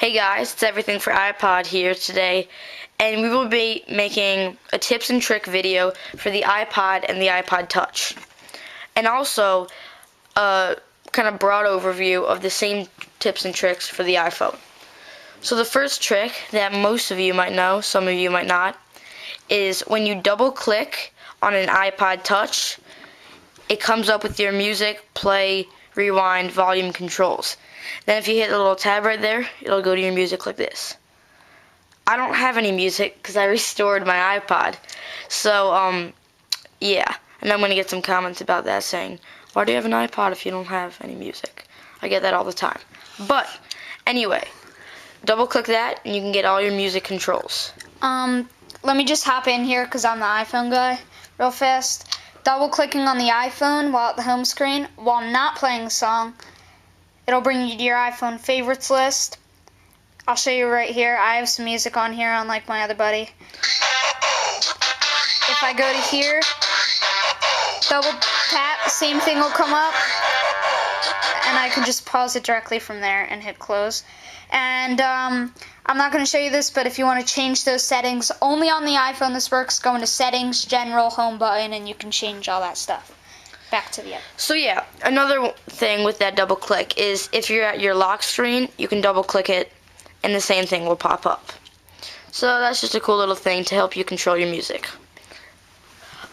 Hey guys, it's Everything for iPod here today, and we will be making a tips and trick video for the iPod and the iPod Touch, and also a kind of broad overview of the same tips and tricks for the iPhone. So the first trick that most of you might know, some of you might not, is when you double click on an iPod Touch, it comes up with your music, play, rewind, volume controls. Then if you hit the little tab right there, it'll go to your music like this. I don't have any music because I restored my iPod. So, yeah. And I'm going to get some comments about that saying, why do you have an iPod if you don't have any music? I get that all the time. But, anyway, double click that and you can get all your music controls. Let me just hop in here because I'm the iPhone guy real fast. Double clicking on the iPhone while at the home screen while not playing a song, it'll bring you to your iPhone favorites list. I'll show you right here. I have some music on here unlike my other buddy. If I go to here, double tap, same thing will come up, and I can just pause it directly from there and hit close. And I'm not going to show you this, but if you want to change those settings, only on the iPhone this works. Go into Settings, General, Home button, and you can change all that stuff. Back to the other. So yeah, another thing with that double click is if you're at your lock screen, you can double click it and the same thing will pop up. So that's just a cool little thing to help you control your music.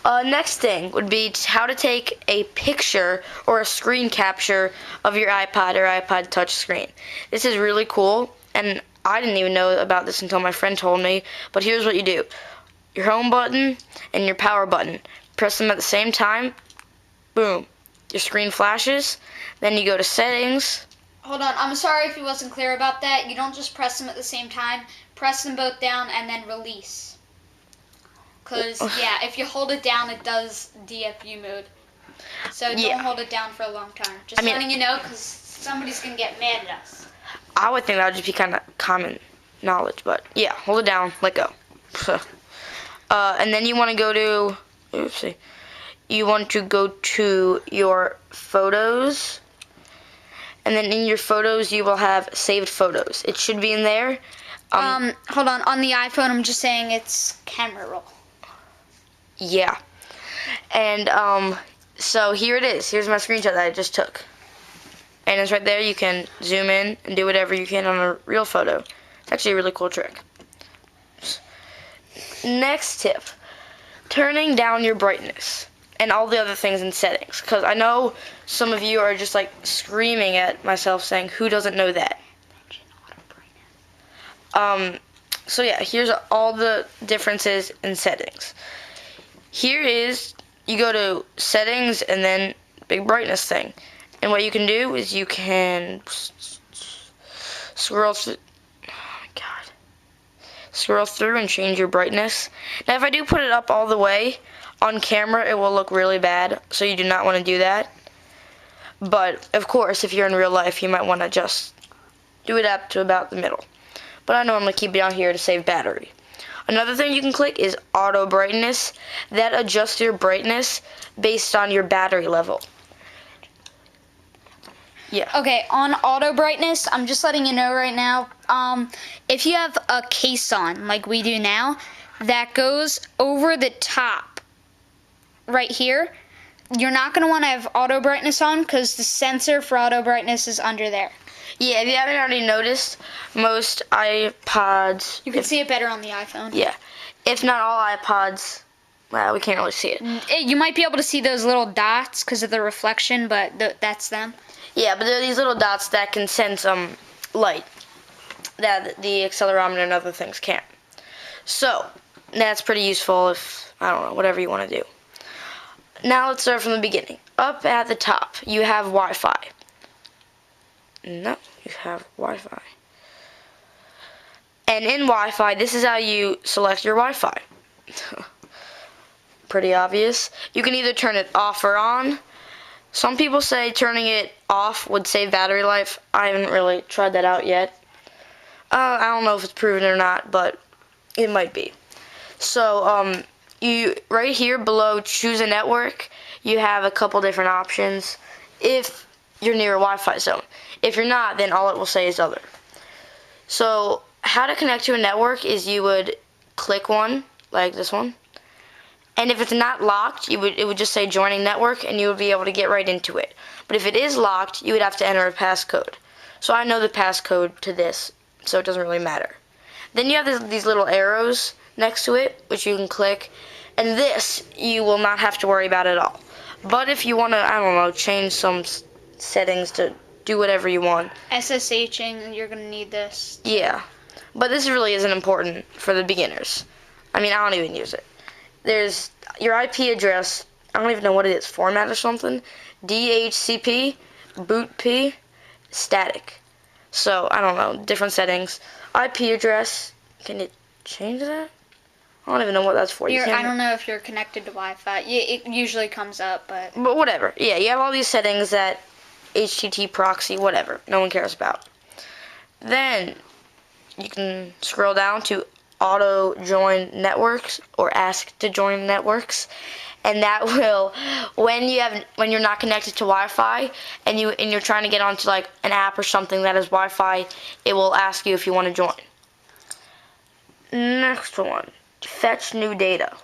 Next thing would be how to take a picture or a screen capture of your iPod or iPod Touch screen. This is really cool, and I didn't even know about this until my friend told me, but here's what you do. Your home button and your power button, press them at the same time, boom, your screen flashes, then you go to settings. Hold on, I'm sorry if he wasn't clear about that. You don't just press them at the same time, press them both down and then release. Because, yeah, if you hold it down, it does DFU mode. So don't hold it down for a long time. Just letting you know, because somebody's going to get mad at us. I would think that would just be kind of common knowledge, but yeah, hold it down, let go. And then you want to go to, you want to go to your photos, and then in your photos you will have saved photos. It should be in there. Hold on the iPhone I'm just saying it's camera roll. Yeah. And so here it is. Here's my screenshot that I just took. And it's right there. You can zoom in and do whatever you can on a real photo. It's actually a really cool trick. Next tip, turning down your brightness and all the other things in settings. Because I know some of you are just like screaming at myself saying, who doesn't know that? So yeah, here's all the differences in settings. Here is, you go to settings and then big brightness thing. And what you can do is you can scroll through, scroll through and change your brightness. Now if I do put it up all the way, on camera it will look really bad, so you do not want to do that. But of course, if you're in real life, you might want to just do it up to about the middle. But I normally keep it down here to save battery. Another thing you can click is auto brightness. That adjusts your brightness based on your battery level. Yeah. Okay, on auto brightness, I'm just letting you know right now, if you have a case on, like we do now, that goes over the top right here, you're not going to want to have auto brightness on because the sensor for auto brightness is under there. Yeah, if you haven't already noticed, most iPods... You can see it better on the iPhone. Yeah. If not all iPods, well, we can't really see it. You might be able to see those little dots because of the reflection, but that's them. Yeah, but there are these little dots that can sense light that the accelerometer and other things can't. So, that's pretty useful if, I don't know, whatever you want to do. Now let's start from the beginning. Up at the top, you have Wi-Fi. No, you have Wi-Fi. And in Wi-Fi, this is how you select your Wi-Fi. Pretty obvious. You can either turn it off or on. Some people say turning it off would save battery life. I haven't really tried that out yet. I don't know if it's proven or not, but it might be. So, you right here below choose a network, you have a couple different options if you're near a Wi-Fi zone. If you're not, then all it will say is other. So how to connect to a network is you would click one, like this one, and if it's not locked, it would just say joining network, and you would be able to get right into it. But if it is locked, you would have to enter a passcode. So I know the passcode to this, so it doesn't really matter. Then you have these little arrows next to it, which you can click, and this you will not have to worry about at all. But if you want to, I don't know, change some settings to do whatever you want. SSHing, you're going to need this. Yeah, but this really isn't important for the beginners. I mean, I don't even use it. There's your IP address, I don't even know what it is, format or something, DHCP, bootp, static. So, I don't know, different settings. IP address, can you change that? I don't even know what that's for. I don't know if you're connected to Wi-Fi. It usually comes up, but whatever. Yeah, you have all these settings that HTTP proxy, whatever. No one cares about. Then you can scroll down to auto join networks or ask to join networks, and that will, when you're not connected to Wi-Fi and you're trying to get onto like an app or something that is Wi-Fi, it will ask you if you want to join. Next one, fetch new data.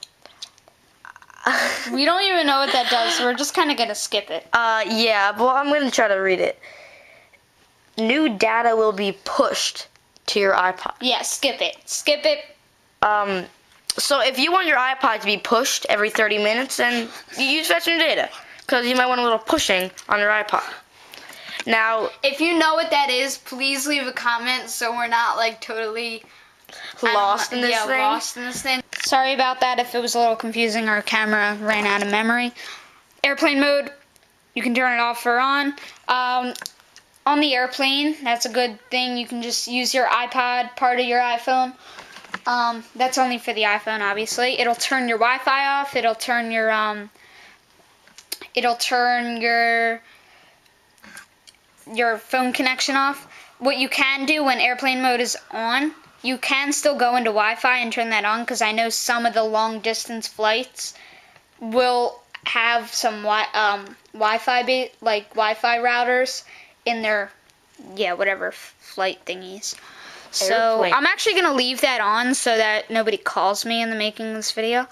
we don't even know what that does, so we're just kind of gonna skip it. Yeah, well, I'm gonna try to read it. New data will be pushed to your iPod. Yeah, skip it. Skip it. So if you want your iPod to be pushed every 30 minutes, then you use fetch new data, because you might want a little pushing on your iPod. Now, if you know what that is, please leave a comment so we're not like totally lost in this thing. Lost in this thing. Sorry about that if it was a little confusing. Our camera ran out of memory. Airplane mode, you can turn it off or on. On the airplane, that's a good thing. You can just use your iPod, part of your iPhone. That's only for the iPhone, obviously. It'll turn your Wi-Fi off. It'll turn your phone connection off. What you can do when airplane mode is on, you can still go into Wi-Fi and turn that on, because I know some of the long distance flights will have some Wi-Fi routers in their whatever flight thingies. So I'm actually gonna leave that on so that nobody calls me in the making of this video.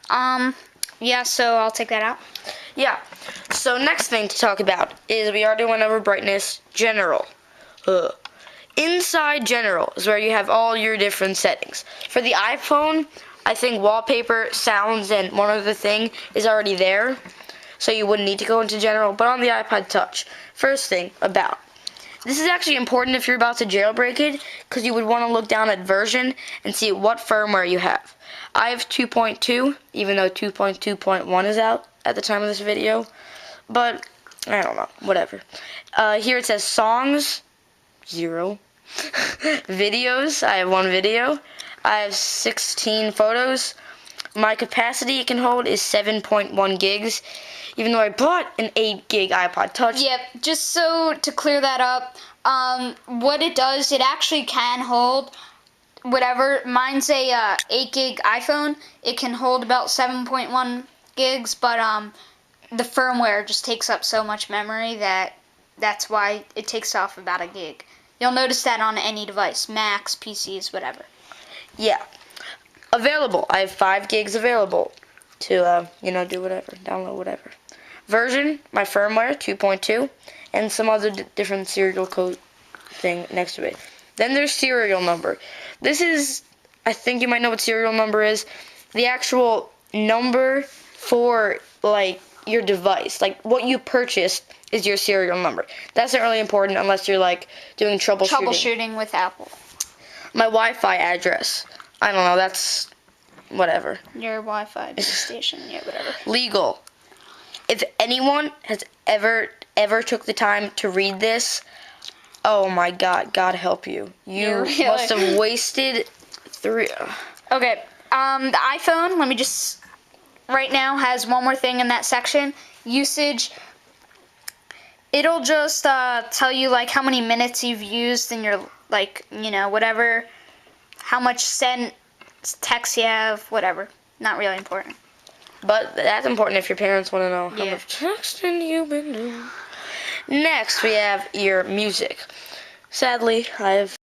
Yeah, so I'll take that out. Yeah. So next thing to talk about is, we already went over brightness, general. Inside general is where you have all your different settings. For the iPhone, I think wallpaper, sounds, and one other thing is already there, so you wouldn't need to go into general. But on the iPod Touch, first thing about. This is actually important if you're about to jailbreak it, because you would want to look down at version and see what firmware you have. I have 2.2, even though 2.2.1 is out at the time of this video, but I don't know, whatever. Here it says songs, 0. Videos, I have 1 video. I have 16 photos. My capacity it can hold is 7.1 gigs, even though I bought an 8 gig iPod Touch. Yep, just so to clear that up, what it does, it actually can hold whatever. Mine's a 8 gig iPhone. It can hold about 7.1 gigs, but the firmware just takes up so much memory that's why it takes off about a gig. You'll notice that on any device, Macs, PCs, whatever. Yeah. Available. I have 5 gigs available to, do whatever, download whatever. Version, my firmware, 2.2, and some other different serial code thing next to it. Then there's serial number. This is, I think you might know what serial number is, the actual number for, like, your device. Like, what you purchased is your serial number. That's not really important unless you're, like, doing troubleshooting. Troubleshooting with Apple. My Wi-Fi address. I don't know, that's whatever. Your Wi-Fi base station, yeah, whatever. Legal. If anyone has ever took the time to read this, oh my God, God help you. You really must have wasted 3. Okay, the iPhone, let me just, right now has one more thing in that section. Usage. It'll just tell you like how many minutes you've used in your, like, whatever, how much sent text you have, whatever. Not really important. But that's important if your parents want to know how much texting you've been doing. Next, we have your music. Sadly, I have